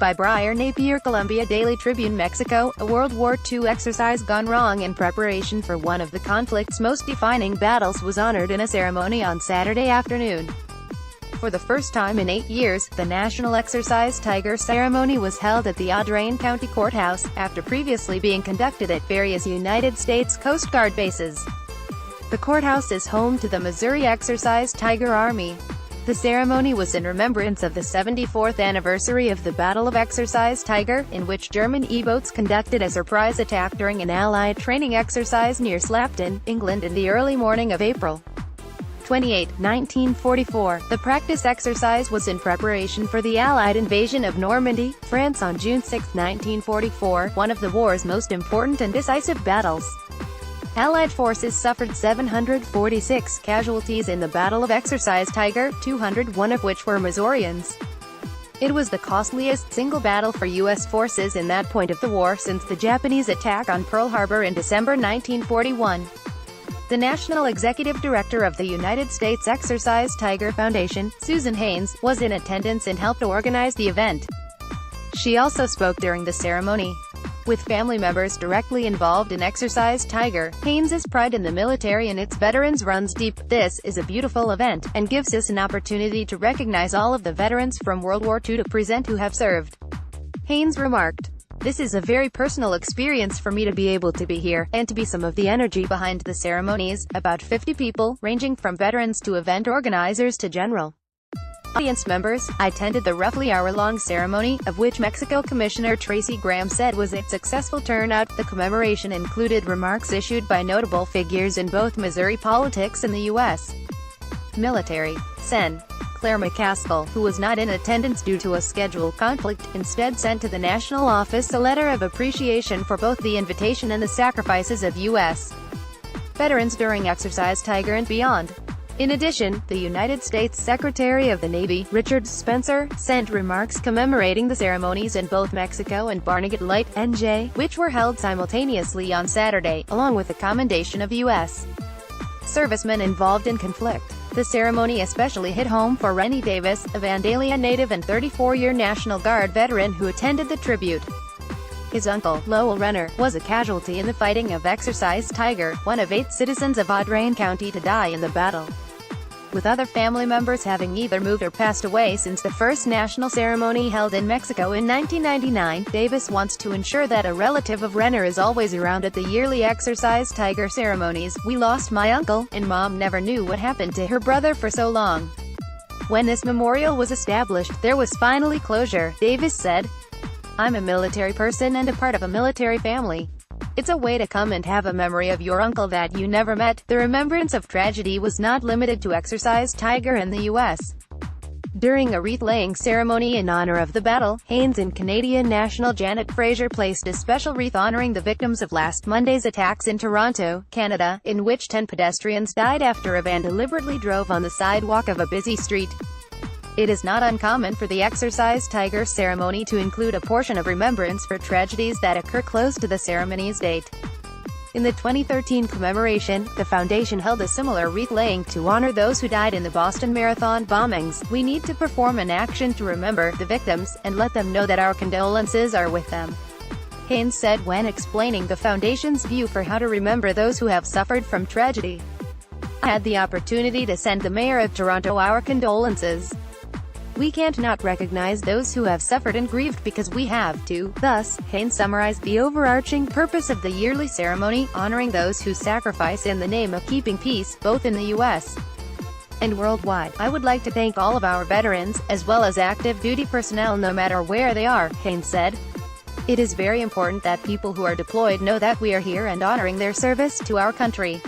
by Briar, NapierColumbia Daily Tribune, Mexico. A World War II exercise gone wrong in preparation for one of the conflict's most defining battles was honored in a ceremony on Saturday afternoon. For the first time in 8 years, the National Exercise Tiger ceremony was held at the Audrain County Courthouse, after previously being conducted at various United States Coast Guard bases. The courthouse is home to the Missouri Exercise Tiger Army. The ceremony was in remembrance of the 74th anniversary of the Battle of Exercise Tiger, in which German E-boats conducted a surprise attack during an Allied training exercise near Slapton, England in the early morning of April 28, 1944. The practice exercise was in preparation for the Allied invasion of Normandy, France on June 6, 1944, one of the war's most important and decisive battles. Allied forces suffered 746 casualties in the Battle of Exercise Tiger, 201 of which were Missourians. It was the costliest single battle for U.S. forces in that point of the war since the Japanese attack on Pearl Harbor in December 1941. The National Executive Director of the United States Exercise Tiger Foundation, Susan Haynes, was in attendance and helped organize the event. She also spoke during the ceremony. With family members directly involved in Exercise Tiger, Haynes' pride in the military and its veterans runs deep. This is a beautiful event, and gives us an opportunity to recognize all of the veterans from World War II to present who have served. Haynes remarked, "This is a very personal experience for me to be able to be here, and to be some of the energy behind the ceremonies." About 50 people, ranging from veterans to event organizers to general audience members, attended the roughly hour-long ceremony, of which Mexico Commissioner Tracy Graham said was a successful turnout. The commemoration included remarks issued by notable figures in both Missouri politics and the U.S. military. Sen. Claire McCaskill, who was not in attendance due to a schedule conflict, instead sent to the national office a letter of appreciation for both the invitation and the sacrifices of U.S. veterans during Exercise Tiger and beyond. In addition, the United States Secretary of the Navy, Richard Spencer, sent remarks commemorating the ceremonies in both Mexico and Barnegat Light, NJ, which were held simultaneously on Saturday, along with a commendation of U.S. servicemen involved in conflict. The ceremony especially hit home for Rennie Davis, a Vandalia native and 34-year National Guard veteran who attended the tribute. His uncle, Lowell Renner, was a casualty in the fighting of Exercise Tiger, one of 8 citizens of Audrain County to die in the battle, with other family members having either moved or passed away since the first national ceremony held in Mexico in 1999. Davis wants to ensure that a relative of Renner is always around at the yearly Exercise Tiger ceremonies. "We lost my uncle, and Mom never knew what happened to her brother for so long. When this memorial was established, there was finally closure," Davis said. "I'm a military person and a part of a military family. It's a way to come and have a memory of your uncle that you never met." The remembrance of tragedy was not limited to Exercise Tiger in the U.S. During a wreath-laying ceremony in honor of the battle, Haynes and Canadian National Janet Fraser placed a special wreath honoring the victims of last Monday's attacks in Toronto, Canada, in which 10 pedestrians died after a van deliberately drove on the sidewalk of a busy street. It is not uncommon for the Exercise Tiger ceremony to include a portion of remembrance for tragedies that occur close to the ceremony's date. In the 2013 commemoration, the foundation held a similar wreath-laying to honor those who died in the Boston Marathon bombings. "We need to perform an action to remember the victims, and let them know that our condolences are with them," Haynes said when explaining the foundation's view for how to remember those who have suffered from tragedy. "I had the opportunity to send the Mayor of Toronto our condolences. We can't not recognize those who have suffered and grieved because we have to." Thus, Haynes summarized the overarching purpose of the yearly ceremony, honoring those who sacrifice in the name of keeping peace, both in the U.S. and worldwide. "I would like to thank all of our veterans, as well as active duty personnel no matter where they are," Haynes said. "It is very important that people who are deployed know that we are here and honoring their service to our country."